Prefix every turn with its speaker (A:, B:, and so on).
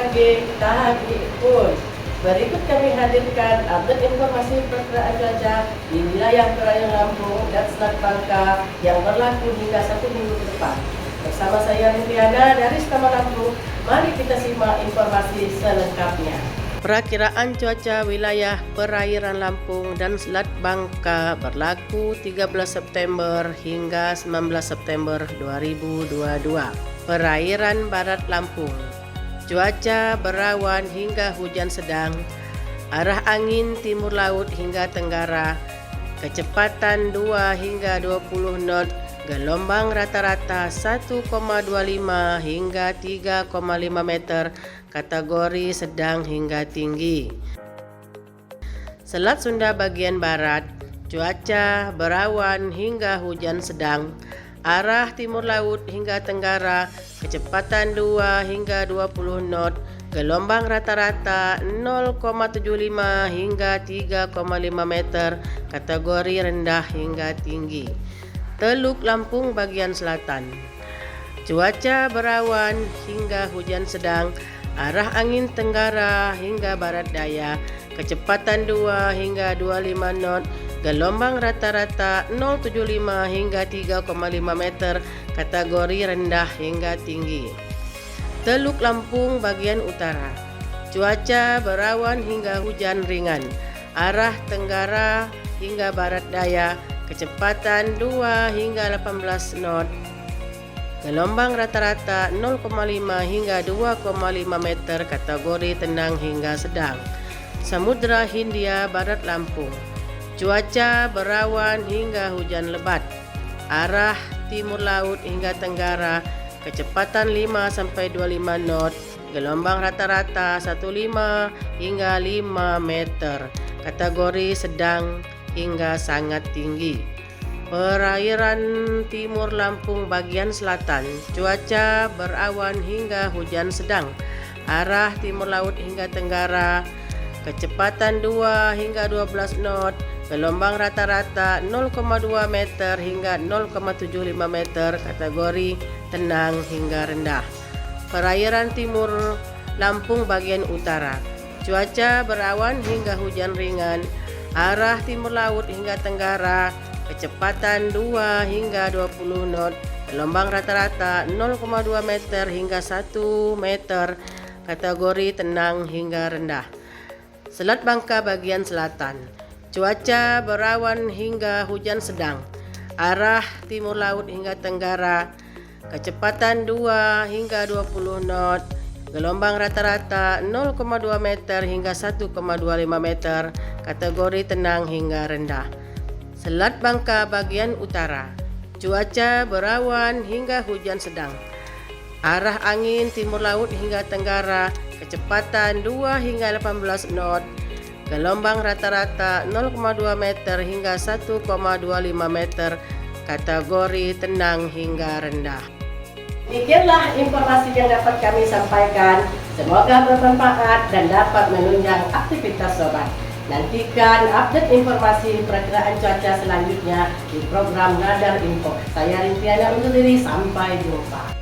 A: pagi pun. Berikut kami hadirkan update informasi perkiraan cuaca di wilayah perairan Lampung dan Selat Bangka yang berlaku hingga 1 minggu ke depan. Bersama saya Rintiana dari Stama Lampung, mari kita simak informasi selengkapnya. Perakiraan cuaca wilayah perairan Lampung dan Selat Bangka berlaku 13 September hingga 19 September 2022. Perairan Barat Lampung, cuaca berawan hingga hujan sedang, arah angin timur laut hingga tenggara, kecepatan 2 hingga 20 knot, gelombang rata-rata 1,25 hingga 3,5 meter, kategori sedang hingga tinggi. Selat Sunda bagian barat, cuaca berawan hingga hujan sedang, arah timur laut hingga tenggara, kecepatan 2 hingga 20 knot, gelombang rata-rata 0,75 hingga 3,5 meter, kategori rendah hingga tinggi. Teluk Lampung bagian selatan, cuaca berawan hingga hujan sedang, arah angin tenggara hingga barat daya, kecepatan 2 hingga 25 knot, gelombang rata-rata 0,75 hingga 3,5 meter, kategori rendah hingga tinggi. Teluk Lampung bagian utara, cuaca berawan hingga hujan ringan, arah tenggara hingga barat daya, kecepatan 2 hingga 18 knot, gelombang rata-rata 0,5 hingga 2,5 meter, kategori tenang hingga sedang. Samudra Hindia Barat Lampung, cuaca berawan hingga hujan lebat, arah timur laut hingga tenggara, kecepatan 5 sampai 25 knot, gelombang rata-rata 15 hingga 5 meter, kategori sedang hingga sangat tinggi. Perairan Timur Lampung bagian selatan, cuaca berawan hingga hujan sedang, arah timur laut hingga tenggara, kecepatan 2 hingga 12 knot, gelombang rata-rata 0,2 meter hingga 0,75 meter, kategori tenang hingga rendah. Perairan Timur Lampung bagian utara, cuaca berawan hingga hujan ringan, arah timur laut hingga tenggara, kecepatan 2 hingga 20 knot, gelombang rata-rata 0,2 meter hingga 1 meter, kategori tenang hingga rendah. Selat Bangka bagian selatan, cuaca berawan hingga hujan sedang, arah timur laut hingga tenggara, kecepatan 2 hingga 20 knot, gelombang rata-rata 0,2 meter hingga 1,25 meter, kategori tenang hingga rendah. Selat Bangka bagian utara, cuaca berawan hingga hujan sedang, arah angin timur laut hingga tenggara, kecepatan 2 hingga 18 knot, gelombang rata-rata 0,2 meter hingga 1,25 meter, kategori tenang hingga rendah. Demikianlah informasi yang dapat kami sampaikan. Semoga bermanfaat dan dapat menunjang aktivitas sobat. Nantikan update informasi perakiraan cuaca selanjutnya di program Radar Info. Saya Rintiana undur diri, sampai jumpa.